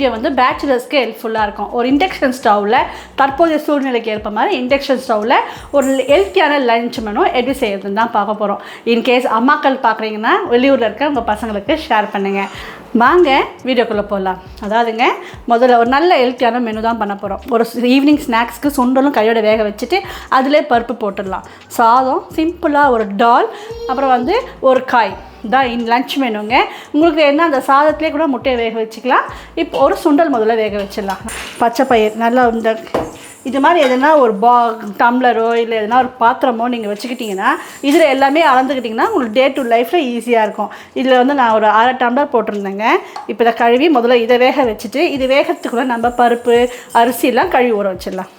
Video வந்து பேச்சுலர்ஸ்க்கு ஹெல்ப்ஃபுல்லாக இருக்கும். ஒரு இண்டக்ஷன் ஸ்டவ்வில் தற்போதைய சூழ்நிலைக்கு ஏற்ப மாதிரி இண்டக்ஷன் ஸ்டவ்வில் ஒரு ஹெல்த்தியான லஞ்ச் மெனு எப்படி செய்யறதுன்னு தான் பார்க்க போகிறோம். இன்கேஸ் அம்மாக்கள் பார்க்குறீங்கன்னா வெளியூரில் இருக்க உங்கள் பசங்களுக்கு ஷேர் பண்ணுங்கள். வாங்க வீடியோக்குள்ளே போகலாம். அதாவதுங்க முதல்ல ஒரு நல்ல ஹெல்த்தியான மெனு தான் பண்ண போகிறோம். ஒரு ஈவினிங் ஸ்நாக்ஸ்க்கு சுண்டலும் கையோட வேக வச்சுட்டு அதிலே பருப்பு போட்டுடலாம். சாதம் சிம்பிளாக ஒரு டால், அப்புறம் வந்து ஒரு காய் தான் லன்ச் மெனுங்க. உங்களுக்கு என்ன அந்த சாதத்திலே கூட முட்டையை வேக வச்சுக்கலாம். இப்போ ஒரு சுண்டல் முதல்ல வேக வச்சிடலாம். பச்சை பயிர் நல்லா இந்த இது மாதிரி எதுனா ஒரு டம்ளரோ இல்லை எதுனா ஒரு பாத்திரமோ நீங்கள் வச்சுக்கிட்டிங்கன்னா இதில் எல்லாமே அளந்துக்கிட்டிங்கன்னா உங்களுக்கு டே டு லைஃப்பில் ஈஸியாக இருக்கும். இதில் வந்து நான் ஒரு 1/2 டம்ளர் போட்டிருந்தேங்க. இப்போ இதை கழுவி முதல்ல இதை வேக வச்சுட்டு இது வேகிறதுக்குள்ளே நம்ம பருப்பு அரிசியெல்லாம் கழுவி ஊற வச்சிடலாம்.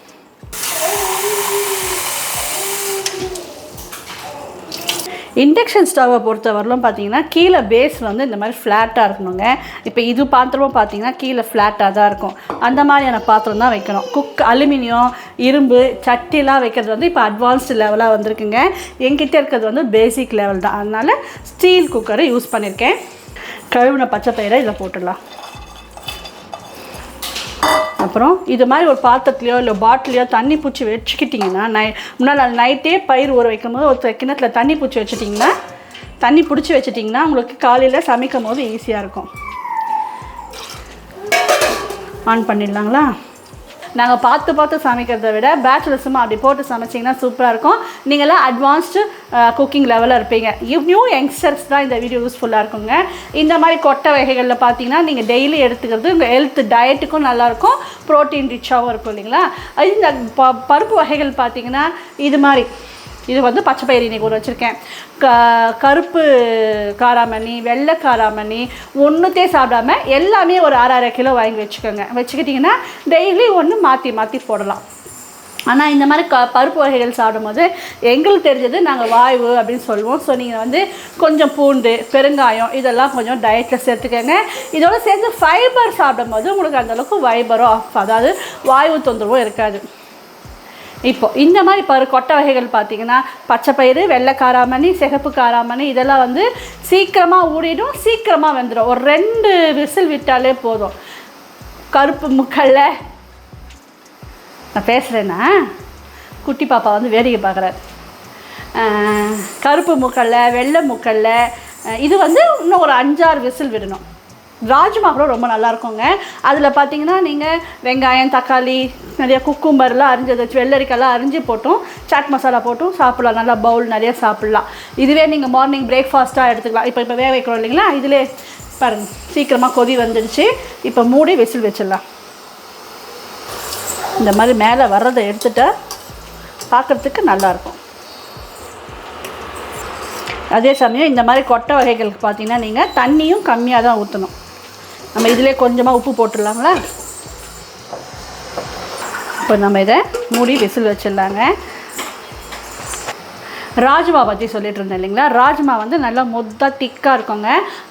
இண்டக்ஷன் ஸ்டவ்வை பொறுத்தவரையிலும் பார்த்தீங்கன்னா கீழே பேஸ் வந்து இந்த மாதிரி ஃப்ளாட்டாக இருக்கணுங்க. இப்போ இது பாத்திரமும் பார்த்தீங்கன்னா கீழே ஃப்ளாட்டாக தான் இருக்கும். அந்த மாதிரியான பாத்திரம் தான் வைக்கணும். அலுமினியம், இரும்பு, சட்டிலாம் வைக்கிறது வந்து இப்போ அட்வான்ஸ்டு லெவலாக வந்திருக்குங்க. என்கிட்ட இருக்கிறது வந்து பேசிக் லெவல் தான். அதனால் ஸ்டீல் குக்கரை யூஸ் பண்ணியிருக்கேன். கழுவின பச்சை பயிரை இதில் போட்டுடலாம். அப்புறம் இது மாதிரி ஒரு பாத்திரத்துலையோ இல்லை பாட்டிலையோ தண்ணி பூச்சி வச்சுக்கிட்டிங்கன்னா முன்னால் நைட்டே பயிர் ஊற வைக்கும் போது ஒரு கிணத்துல தண்ணி பூச்சி வச்சுட்டிங்கன்னா தண்ணி பிடிச்சி வச்சுட்டிங்கன்னா உங்களுக்கு காலையில் சமைக்கும் போது ஈஸியாக இருக்கும். ஆன் பண்ணிடலாங்களா? நாங்கள் பார்த்து சமைக்கிறத விட பேச்சுலர்ஸுமா அப்படி போட்டு சமைச்சிங்கன்னா சூப்பராக இருக்கும். நீங்களாம் அட்வான்ஸ்டு குக்கிங் லெவலில் இருப்பீங்க. நியூ யங்ஸ்டர்ஸ் தான் இந்த வீடியோ யூஸ்ஃபுல்லாக இருக்குங்க. இந்த மாதிரி கொட்டை வகைகளில் பார்த்தீங்கன்னா நீங்கள் டெய்லி எடுத்துக்கிறது உங்கள் ஹெல்த் டயட்டுக்கும் நல்லாயிருக்கும், ப்ரோட்டீன் ரிச்சாகவும் இருக்கும் இல்லைங்களா? இந்த பருப்பு வகைகள் பார்த்தீங்கன்னா இது வந்து பச்சை பயிறு இன்றைக்கி ஊற வச்சுருக்கேன். கருப்பு காராமணி, வெள்ளை காராமணி ஒன்றுத்தே சாப்பிடாம எல்லாமே ஒரு 1/2 கிலோ வாங்கி வச்சுக்கிட்டிங்கன்னா டெய்லி ஒன்று மாற்றி போடலாம். ஆனால் இந்த மாதிரி பருப்பு வகைகள் சாப்பிடும்போது எங்களுக்கு தெரிஞ்சது நாங்கள் வாய்வு அப்படின்னு சொல்லுவோம். ஸோ நீங்கள் வந்து கொஞ்சம் பூண்டு, பெருங்காயம் இதெல்லாம் கொஞ்சம் டயட்டில் சேர்த்துக்கங்க. இதோடு சேர்ந்து ஃபைபர் சாப்பிடும்போது உங்களுக்கு அந்தளவுக்கு வைபரோ அதாவது வாய்வு தொந்தரவும் இருக்காது. இப்போது இந்த மாதிரி கொட்டை வகைகள் பார்த்திங்கன்னா பச்சை பயிறு, வெள்ளை காராமணி, சிகப்பு காராமணி இதெல்லாம் வந்து சீக்கிரமாக ஊறிடும், சீக்கிரமாக வெந்துடும். ஒரு 2 விசில் விட்டாலே போதும். கருப்பு முக்கல்ல நான் பேசுகிறேன்னா குட்டி பாப்பா வந்து வேடிக்கை பார்க்குறாரு. கருப்பு முக்கல்ல, வெள்ளை முக்கல்ல இது வந்து இன்னும் ஒரு 5-6 விசில் விடணும். ராஜ்மா கூட ரொம்ப நல்லாயிருக்குங்க. அதில் பார்த்தீங்கன்னா நீங்கள் வெங்காயம், தக்காளி, நிறைய குக்கும்பர்லாம் அரிஞ்சு வச்சு வெள்ளரிக்காய்லாம் அரிஞ்சு போட்டும் சாட் மசாலா போட்டும் சாப்பிட்லாம். நல்லா பவுல் நிறைய சாப்பிட்லாம். இதுவே நீங்கள் மார்னிங் பிரேக்ஃபாஸ்ட்டாக எடுத்துக்கலாம். இப்போ வேக வைக்கிறோம் இல்லைங்களா? இதிலே பாருங்கள் சீக்கிரமாக கொதி வந்துடுச்சு. இப்போ மூடி விசில் வச்சிடலாம். இந்த மாதிரி மேலே வர்றதை எடுத்துகிட்டா பார்க்குறதுக்கு நல்லாயிருக்கும். அதே சமயம் இந்த மாதிரி கொட்டை வகைகளுக்கு பார்த்தீங்கன்னா நீங்கள் தண்ணியும் கம்மியாக தான் ஊற்றணும். நம்ம இதிலே கொஞ்சமாக உப்பு போட்டுடலாங்களா? இப்போ நம்ம இதை மூடி விசில் வச்சிடலாங்க. ராஜ்மா பற்றி சொல்லிட்டு இருந்தேன் இல்லைங்களா? ராஜ்மா வந்து நல்லா திக்காக இருக்குங்க.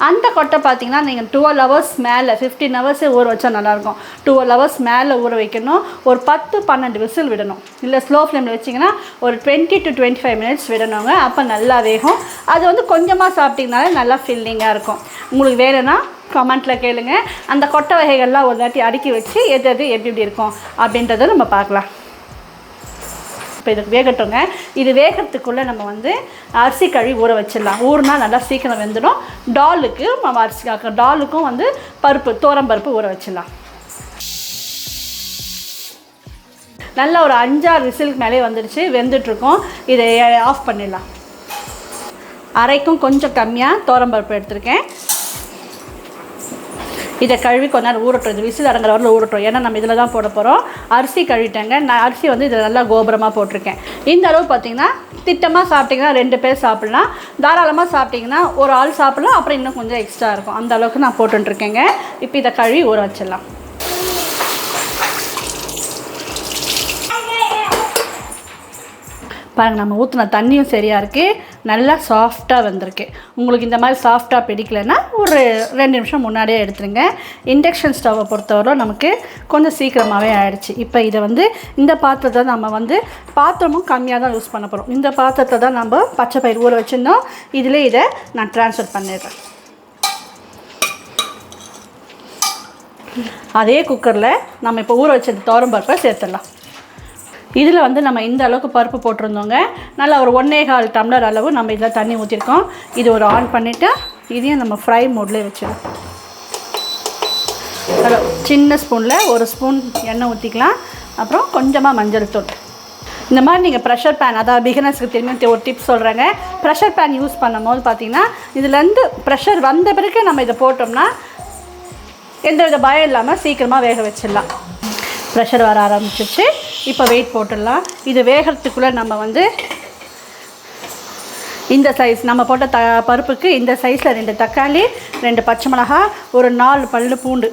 அந்த கொட்டை பார்த்தீங்கன்னா நீங்கள் 12 ஹவர்ஸ் மேலே 15 ஹவர்ஸே ஊற வச்சா நல்லாயிருக்கும். 12 ஹவர்ஸ் மேலே ஊற வைக்கணும். ஒரு 10-12 விசில் விடணும். இல்லை ஸ்லோ ஃப்ளேமில் வச்சிங்கன்னா ஒரு 20 to 25 மினிட்ஸ் விடணுங்க. அப்போ நல்லா வேகும். அது வந்து கொஞ்சமாக சாப்பிட்டிங்கனாலே நல்லா ஃபில்லிங்காக இருக்கும். உங்களுக்கு வேணும்னா கமெண்ட்டில் கேளுங்க. அந்த கொட்டை வகைகள்லாம் ஒரு தாட்டி அடுக்கி வச்சு எது எப்படி இருக்கும் அப்படின்றத நம்ம பார்க்கலாம். இப்போ இதுக்கு வேகட்டுங்க. இது வேகிறதுக்குள்ளே நம்ம வந்து அரிசி கழுவி ஊற வச்சிடலாம். ஊறுனா நல்லா சீக்கிரம் வெந்துடும். டாலுக்கும் வந்து தோரம் பருப்பு ஊற வச்சிடலாம். நல்லா ஒரு 5-6 விசிலுக்கு மேலே வந்துடுச்சு, வெந்துட்டுருக்கோம். இதை ஆஃப் பண்ணிடலாம். அரைக்கும் கொஞ்சம் கம்மியாக தோரம் பருப்பு எடுத்துருக்கேன். இதை கழுவி கொஞ்ச நேரம் ஊறட்டும். இது விசில் அடங்குற வரல ஊறட்டும். ஏன்னா நம்ம இதில் தான் போட போகிறோம். அரிசி கழுவிட்டேங்க. நான் அரிசி வந்து இதில் நல்லா கோபுரமாக போட்டிருக்கேன். இந்த அளவு பார்த்திங்கன்னா திட்டமாக சாப்பிட்டிங்கன்னா 2 பேர் சாப்பிட்லாம். தாராளமாக சாப்பிட்டிங்கன்னா ஒரு ஆள் சாப்பிட்லாம். அப்புறம் இன்னும் கொஞ்சம் எக்ஸ்ட்ரா இருக்கும். அந்த அளவுக்கு நான் போட்டுருக்கேங்க. இப்போ இதை கழுவி ஊற வச்சிடலாம். பாருங்கள், நம்ம ஊற்றின தண்ணியும் சரியாக இருக்குது. நல்லா சாஃப்டாக வந்திருக்கு. உங்களுக்கு இந்த மாதிரி சாஃப்டாக பிடிக்கலைன்னா ஒரு 2 நிமிஷம் முன்னாடியே எடுத்துருங்க. இண்டக்ஷன் ஸ்டவ்வை பொறுத்தவரை நமக்கு கொஞ்சம் சீக்கிரமாகவே ஆகிடுச்சு. இப்போ இதை வந்து இந்த பாத்திரத்தை நம்ம வந்து பாத்திரமும் கம்மியாக தான் யூஸ் பண்ண போகிறோம். இந்த பாத்திரத்தை தான் நம்ம பச்சை பயிர் ஊற வச்சுருந்தோம். இதில் இதை நான் ட்ரான்ஸ்ஃபர் பண்ணிடுறேன். அதே குக்கரில் நம்ம இப்போ ஊற வச்ச துவரம் பருப்பை சேர்த்துடலாம். இதில் வந்து நம்ம இந்த அளவுக்கு பருப்பு போட்டிருந்தோங்க. நல்லா ஒரு 1.25 டம்ளர் அளவு நம்ம இதில் தண்ணி ஊற்றிருக்கோம். இது ஒரு ஆன் பண்ணிவிட்டு இதையும் நம்ம ஃப்ரை மோட்லேயே வச்சிடும். சின்ன ஸ்பூனில் 1 ஸ்பூன் எண்ணெய் ஊற்றிக்கலாம். அப்புறம் கொஞ்சமாக மஞ்சள் தூள். இந்த மாதிரி நீங்கள் ப்ரெஷர் பேன், அதாவது பிகினர்ஸ்க்கு திரும்பி ஒரு டிப்ஸ் சொல்கிறேங்க. ப்ரெஷர் பேன் யூஸ் பண்ணும் போது பார்த்திங்கன்னா இதுலேருந்து ப்ரெஷர் வந்த பிறகு நம்ம இதை போட்டோம்னா எந்த வித பயம் இல்லாமல் சீக்கிரமாக வேக வச்சிடலாம். ப்ரெஷர் வர ஆரம்பிச்சிச்சு. இப்போ வெயிட் போட்டுடலாம். இது வேகிறதுக்குள்ளே நம்ம வந்து இந்த சைஸ் நம்ம போட்ட பருப்புக்கு இந்த சைஸில் 2 தக்காளி, 2 பச்சை மிளகா, ஒரு 4 பல் பூண்டு.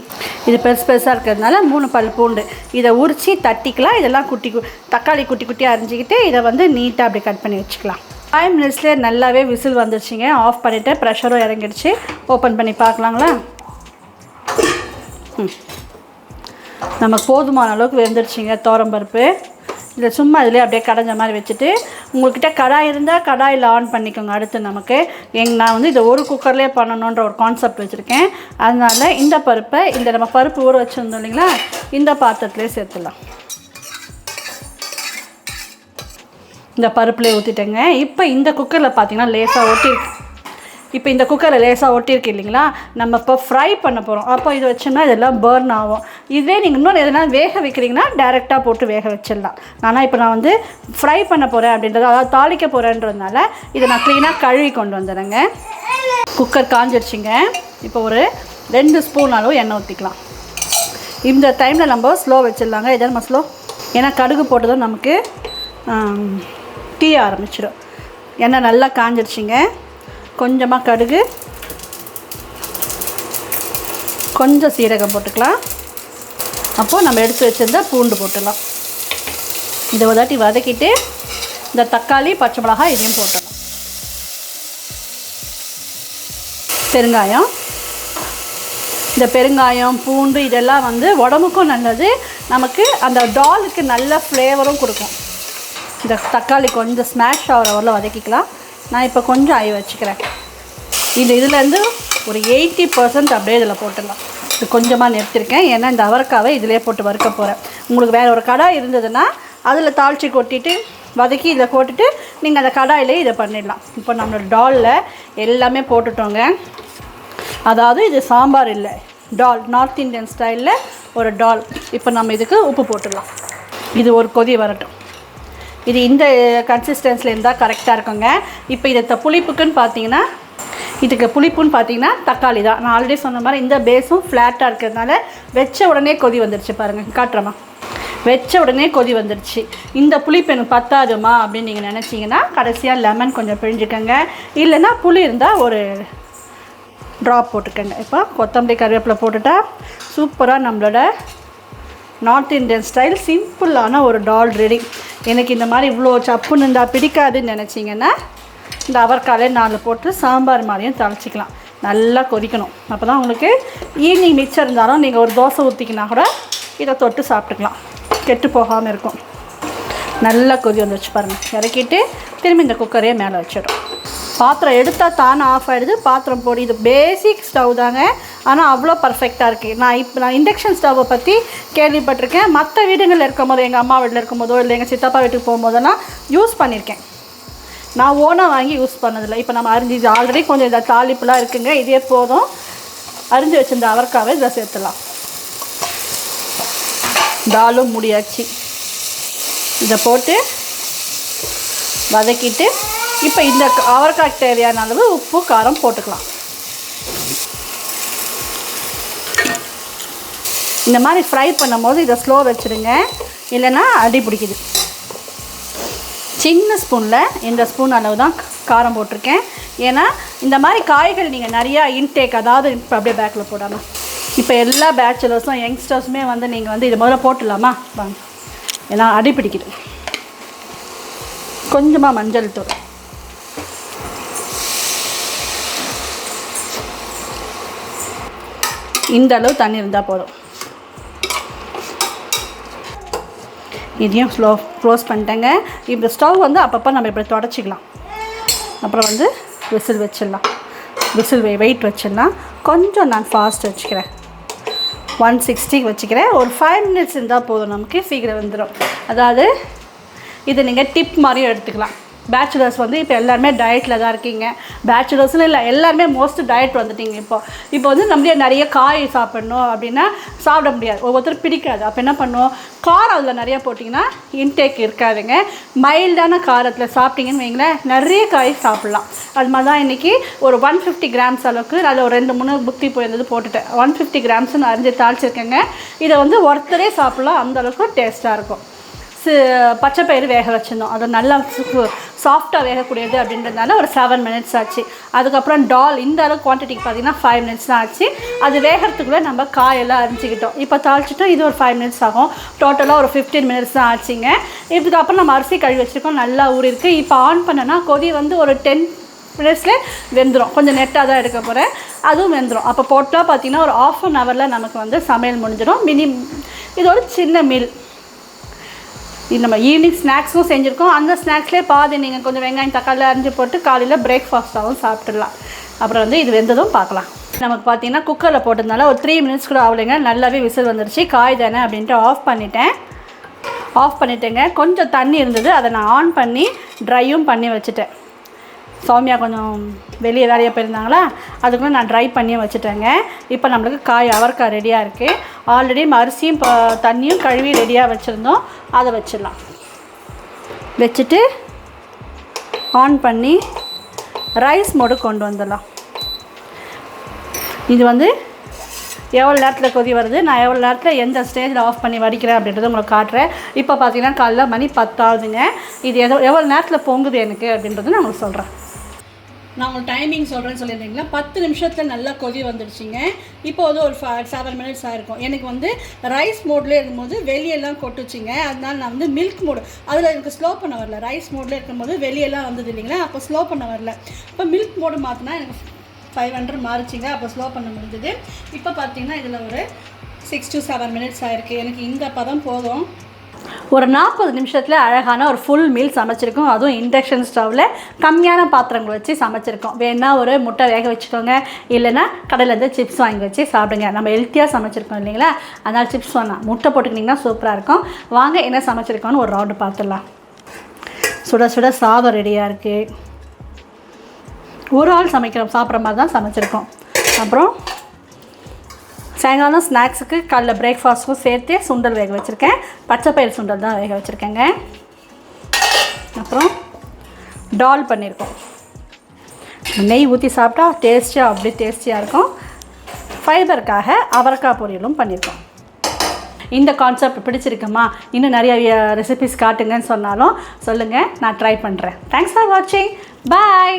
இது பெருசாக இருக்கிறதுனால 3 பல் பூண்டு. இதை உரித்து தட்டிக்கலாம். இதெல்லாம் தக்காளி குட்டி குட்டியாக அரிஞ்சிக்கிட்டு இதை வந்து நீட்டாக அப்படி கட் பண்ணி வச்சுக்கலாம். 5 மினிட்ஸ்லேயே நல்லாவே விசில் வந்துருச்சுங்க. ஆஃப் பண்ணிவிட்டு ப்ரெஷரும் இறங்கிடுச்சு. ஓப்பன் பண்ணி பார்க்கலாங்களா? நமக்கு போதுமான அளவுக்கு வெந்துருச்சுங்க துவரம் பருப்பு. இதில் சும்மா இதிலே அப்படியே கடைஞ்ச மாதிரி வச்சுட்டு உங்கள்கிட்ட கடாய் இருந்தால் கடாயில் ஆன் பண்ணிக்கோங்க. அடுத்து நமக்கு நான் வந்து இதை ஒரு குக்கர்லேயே பண்ணணுன்ற ஒரு கான்செப்ட் வச்சுருக்கேன். அதனால் இந்த பருப்பை நம்ம பருப்பு ஊற வச்சுருந்தோம் இல்லைங்களா, இந்த பாத்திரத்துலேயே சேர்த்துடலாம். இந்த பருப்புலேயே ஊற்றிட்டேங்க. இப்போ இந்த குக்கரில் பார்த்திங்கன்னா லேசாக ஒட்டியிருக்கு. இப்போ இந்த குக்கரில் லேசாக ஒட்டியிருக்கு இல்லைங்களா, நம்ம இப்போ ஃப்ரை பண்ண போகிறோம். அப்போ இது வச்சோம்னா இதெல்லாம் பர்ன் ஆகும். இதே நீங்கள் இன்னொரு எதனா வேக வைக்கிறீங்கன்னா டேரெக்டாக போட்டு வேக வச்சிடலாம். ஆனால் இப்போ நான் வந்து ஃப்ரை பண்ண போகிறேன் அப்படின்றது, அதாவது தாளிக்க போகிறேன்றதுனால இதை நான் க்ளீனாக கழுவி கொண்டு வந்துடுறேங்க. குக்கர் காஞ்சிடுச்சிங்க. இப்போ ஒரு 2 ஸ்பூன் அளவு எண்ணெய் ஊற்றிக்கலாம். இந்த டைமில் நம்ம ஸ்லோ வச்சிடலாங்க. இதை நம்ம ஸ்லோ, ஏன்னா கடுகு போட்டதும் நமக்கு தீய ஆரம்பிச்சிடும். எண்ணெய் நல்லா காஞ்சிடுச்சிங்க. கொஞ்சமாக கடுகு, கொஞ்சம் சீரகம் போட்டுக்கலாம். அப்போது நம்ம எடுத்து வச்சுருந்தா பூண்டு போட்டுடலாம். இதை உதாட்டி வதக்கிட்டு இந்த தக்காளி, பச்சை மிளகாய் இதையும் போட்டுடலாம். பெருங்காயம், இந்த பெருங்காயம், பூண்டு இதெல்லாம் வந்து உடம்புக்கும் நல்லது. நமக்கு அந்த டாலுக்கு நல்ல ஃப்ளேவரும் கொடுக்கும். இந்த தக்காளி கொஞ்சம் ஸ்மாஷ் ஆகிற வரல வதக்கிக்கலாம். நான் இப்போ கொஞ்சம் ஆய் வச்சுக்கிறேன். இதுலேருந்து ஒரு 80% அப்படியே இதில் போட்டுடலாம். இது கொஞ்சமாக நிறுத்திருக்கேன், ஏன்னா இந்த அவரைக்காவை இதிலே போட்டு வறுக்க போகிறேன். உங்களுக்கு வேறு ஒரு கடாய் இருந்ததுன்னா அதில் தாளித்து கொட்டிட்டு வதக்கி இதை போட்டுட்டு நீங்கள் அந்த கடாயிலே இதை பண்ணிடலாம். இப்போ நம்மளோட டாலில் எல்லாமே போட்டுட்டோங்க. அதாவது இது சாம்பார் இல்லை, டால், நார்த் இந்தியன் ஸ்டைலில் ஒரு டால். இப்போ நம்ம இதுக்கு உப்பு போட்டுடலாம். இது ஒரு கொதி வரட்டும். இது இந்த கன்சிஸ்டன்சியில் இருந்தால் கரெக்டாக இருக்குங்க. இப்போ இதை புளிப்புக்குன்னு பார்த்தீங்கன்னா, இதுக்கு புளிப்புன்னு பார்த்தீங்கன்னா தக்காளி தான். நான் ஆல்ரெடி சொன்ன மாதிரி இந்த பேஸும் ஃப்ளாட்டாக இருக்கிறதுனால வச்ச உடனே கொதி வந்துடுச்சு. பாருங்கள், காட்டுறமா, வச்ச உடனே கொதி வந்துடுச்சு. இந்த புளிப்பு எனக்கு பத்தாதுமா அப்படின்னு நீங்கள் நினச்சிங்கன்னா கடைசியாக லெமன் கொஞ்சம் பிழிஞ்சுக்கோங்க. இல்லைன்னா புளி இருந்தால் ஒரு ட்ராப் போட்டுக்கோங்க. இப்போ கொத்தமல்லி, கருவேப்பிலை போட்டுட்டா சூப்பராக நம்மளோட நார்த் இந்தியன் ஸ்டைல் சிம்பிளான ஒரு டால் ரெடி. எனக்கு இந்த மாதிரி இவ்வளோ சப்புன்னு இருந்தால் பிடிக்காதுன்னு நினச்சிங்கன்னா இந்த அவரைக்காலே 4 போட்டு சாம்பார் மாதிரியும் தாளிச்சிக்கலாம். நல்லா கொதிக்கணும். அப்போ தான் உங்களுக்கு ஈவினிங் மிச்சம் இருந்தாலும் நீங்கள் ஒரு தோசை ஊற்றிக்கினா கூட இதை தொட்டு சாப்பிட்டுக்கலாம், கெட்டு போகாமல் இருக்கும். நல்லா கொதி வந்துச்சு பாருங்கள். இறக்கிட்டு திரும்பி இந்த குக்கரையே மேலே வச்சிடும். பாத்திரம் எடுத்தால் தானே ஆஃப் ஆகிடுது. பாத்திரம் போடி, இது பேசிக் ஸ்டவ் தாங்க, ஆனால் அவ்வளோ பர்ஃபெக்டாக இருக்குது. நான் இண்டக்ஷன் ஸ்டவ்வை பற்றி கேள்விப்பட்டிருக்கேன். மற்ற வீடுகளில் இருக்கும் போது, எங்கள் அம்மா வீட்டில் இருக்கும் போதோ இல்லை எங்கள் சித்தப்பா வீட்டுக்கு போகும்போதெல்லாம் யூஸ் பண்ணியிருக்கேன். நான் ஓனாக வாங்கி யூஸ் பண்ணதில்லை. இப்போ நம்ம அரிஞ்சு ஆல்ரெடி கொஞ்சம் இந்த தாளிப்புலாம் இருக்குங்க. இதே போதும். அரிஞ்சு வச்சிருந்த அவரைக்காவை இதை சேர்த்துலாம். தாலும் முடியாச்சு. இதை போட்டு வதக்கிட்டு இப்போ இந்த அவரைக்காய்க்கு தேவையான அளவு உப்பு, காரம் போட்டுக்கலாம். இந்த மாதிரி ஃப்ரை பண்ணும் போது இதை ஸ்லோ வச்சுருங்க, இல்லைன்னா அடி பிடிக்குது. சின்ன ஸ்பூனில் இந்த ஸ்பூன் அளவு தான் காரம் போட்டிருக்கேன். ஏன்னா இந்த மாதிரி காய்கள் நீங்கள் நிறையா இன்டேக், அதாவது இப்போ அப்படியே பேக்கில் போடாமல், இப்போ எல்லா பேச்சுலர்ஸும் யங்ஸ்டர்ஸுமே வந்து நீங்கள் வந்து இதை முதல்ல போட்டுடலாமா வாங்க, ஏன்னா அடி பிடிக்குது. கொஞ்சமாக மஞ்சள் தூள், இந்த அளவு தண்ணி இருந்தால் போதும். இதையும் க்ளோஸ் பண்ணிட்டேங்க. இப்போ ஸ்டவ் வந்து அப்பப்போ நம்ம இப்படி தொடச்சிக்கலாம். அப்புறம் வந்து விசில் வச்சிடலாம். விசில் வெயிட் வச்சிடலாம். கொஞ்சம் நான் ஃபாஸ்ட் வச்சுக்கிறேன். 160 வச்சுக்கிறேன். ஒரு 5 மினிட்ஸ் இருந்தால் போதும், நமக்கு சீக்கிரம் வந்துடும். அதாவது இதை நீங்கள் டிப் மாதிரியும் எடுத்துக்கலாம். பேச்சுலர்ஸ் வந்து இப்போ எல்லாருமே டயட்டில் தான் இருக்கீங்க. பேச்சுலர்ஸ்னு இல்லை, எல்லாருமே மோஸ்ட் டயட் வந்துட்டீங்க. இப்போ வந்து நம்மளே நிறைய காய் சாப்பிட்ணும் அப்படின்னா சாப்பிட முடியாது, ஒவ்வொருத்தரும் பிடிக்காது. அப்போ என்ன பண்ணுவோம், காரம் அதில் நிறையா போட்டிங்கன்னா இன்டேக் இருக்காதுங்க. மைல்டான காரத்தில் சாப்பிட்டீங்கன்னு வைங்களேன், நிறைய காய் சாப்பிட்லாம். அது மாதிரி தான் இன்றைக்கி ஒரு 150 கிராம்ஸ் அளவுக்கு அதில் ஒரு 2-3 புத்தி போயிருந்தது போட்டுட்டேன். 150 கிராம்ஸ் நான் அரிஞ்சு தாளிச்சிருக்கேங்க. இதை வந்து ஒருத்தரே சாப்பிட்லாம், அந்தளவுக்கு டேஸ்ட்டாக இருக்கும். பச்சை பயிறு வேக வச்சுருந்தோம், அது நல்லா சாஃப்டாக வேகக்கூடியது அப்படின்றதுனால ஒரு 7 மினிட்ஸ் ஆச்சு. அதுக்கப்புறம் டால் இந்த அளவு குவான்டிட்டிக்கு பார்த்திங்கன்னா 5 மினிட்ஸ் தான் ஆச்சு. அது வேகிறதுக்குள்ளே நம்ம காயெல்லாம் அரிஞ்சிக்கிட்டோம். இப்போ தாளிச்சிட்டோம், இது ஒரு 5 மினிட்ஸ் ஆகும். டோட்டலாக ஒரு 15 மினிட்ஸ் தான் ஆச்சுங்க. இதுக்கப்புறம் நம்ம அரிசி கழுவி வச்சுருக்கோம், நல்லா ஊறிருக்கு. இப்போ ஆன் பண்ணனா கொதி வந்து ஒரு 10 மினிட்ஸில் வெந்துடும். கொஞ்சம் நெட்டாக தான் எடுக்க போகிறேன், அதுவும் வெந்துடும். அப்போ போட்டால் பார்த்திங்கன்னா ஒரு 1/2 ஹவரில் நமக்கு வந்து சமையல் முடிஞ்சிடும். இது ஒரு சின்ன மீல். இது நம்ம ஈவினிங் ஸ்நாக்ஸும் செஞ்சுருக்கோம். அந்த ஸ்நாக்ஸ்லேயே பாதி நீங்கள் கொஞ்சம் வெங்காயம் தக்காளி அரிஞ்சு போட்டு காலையில் பிரேக்ஃபாஸ்ட்டாகவும் சாப்பிட்டுடலாம். அப்புறம் வந்து இது வெந்ததும் பார்க்கலாம். நமக்கு பார்த்தீங்கன்னா குக்கரில் போட்டதுனால ஒரு 3 மினிட்ஸ் கூட ஆகலைங்க, நல்லாவே விசில் வந்துருச்சு. காய் தானே அப்படின்ட்டு ஆஃப் பண்ணிட்டேங்க. கொஞ்சம் தண்ணி இருந்தது, அதை நான் ஆன் பண்ணி ட்ரையும் பண்ணி வச்சுட்டேன். சௌமியா கொஞ்சம் வெளியே வேலையாக போயிருந்தாங்களா, அதுக்குள்ளே நான் ட்ரை பண்ணியே வச்சுட்டேங்க. இப்போ நம்மளுக்கு காய் அவரைக்காய் ரெடியாக இருக்குது. ஆல்ரெடி அரிசியும் தண்ணியும் கழுவி ரெடியாக வச்சுருந்தோம், அதை வச்சிடலாம். வச்சுட்டு ஆன் பண்ணி ரைஸ் மோடு கொண்டு வந்துடலாம். இது வந்து எவ்வளோ நேரத்தில் கொதி வருது, நான் எவ்வளோ நேரத்தில் எந்த ஸ்டேஜில் ஆஃப் பண்ணி வடிக்கிறேன் அப்படின்றத உங்களுக்கு காட்டுறேன். இப்போ பார்த்தீங்கன்னா காலைல மணி 10 ஆகுதுங்க. இது எவ்வளோ நேரத்தில் பொங்குது எனக்கு அப்படின்றத நான் உங்களுக்கு சொல்கிறேன். நான் உங்களுக்கு டைமிங் சொல்கிறேன்னு சொல்லியிருந்தீங்களா, 10 நிமிஷத்தில் நல்லா கொதி வந்துடுச்சிங்க. இப்போ வந்து ஒரு 7 மினிட்ஸ் ஆகிருக்கும். எனக்கு வந்து ரைஸ் மோட்லேயே இருக்கும்போது வெளியெல்லாம் கொட்டுச்சிங்க. அதனால நான் வந்து மில்க் மோடு, அதில் எனக்கு ஸ்லோ பண்ண வரல. ரைஸ் மோட்லேயே இருக்கும்போது வெளியெல்லாம் வந்தது இல்லைங்களா, அப்போ ஸ்லோ பண்ண வரல. இப்போ மில்க் மோடு மாற்றினா எனக்கு 500 மாறிச்சிங்க, அப்போ ஸ்லோ பண்ண முடிஞ்சது. இப்போ பார்த்தீங்கன்னா இதில் ஒரு 6 to 7 மினிட்ஸ் ஆகிருக்கு. எனக்கு இந்த பதம் போதும். ஒரு 40 நிமிஷத்தில் அழகான ஒரு ஃபுல் மீல் சமைச்சிருக்கோம். அதுவும் இண்டக்ஷன் ஸ்டவ்வில் கம்மியான பாத்திரங்கள் வச்சு சமைச்சிருக்கோம். வேணா ஒரு முட்டை வேக வச்சுக்கோங்க, இல்லைன்னா கடையிலேருந்து சிப்ஸ் வாங்கி வச்சு சாப்பிடுங்க. நம்ம ஹெல்த்தியாக சமைச்சிருக்கோம் இல்லைங்களா, அதனால் சிப்ஸ் வேணாம், முட்டை போட்டுக்கிட்டிங்கன்னா சூப்பராக இருக்கும். வாங்க என்ன சமைச்சிருக்கோன்னு ஒரு ரவுண்டு பார்த்துடலாம். சுட சுட சாதம் ரெடியாக இருக்குது. ஒரு ஆள் சாப்பிட்ற மாதிரி தான் சமைச்சிருக்கோம். அப்புறம் சாயங்காலம் ஸ்நாக்ஸுக்கு காலைல பிரேக்ஃபாஸ்ட்டுக்கும் சேர்த்து சுண்டல் வேக வச்சுருக்கேன். பச்சை பயிர் சுண்டல் தான் வேக வச்சுருக்கேங்க. அப்புறம் டால் பண்ணியிருக்கோம். நெய் ஊற்றி சாப்பிட்டா டேஸ்டியாக அப்படி டேஸ்டியாக இருக்கும். ஃபைபருக்காக அவரைக்காய் பொரியலும் பண்ணியிருக்கோம். இந்த கான்செப்ட் பிடிச்சிருக்குமா, இன்னும் நிறைய ரெசிபிஸ் காட்டுங்கன்னு சொன்னாலும் சொல்லுங்கள், நான் ட்ரை பண்ணுறேன். தேங்க்ஸ் ஃபார் வாட்சிங். பாய்.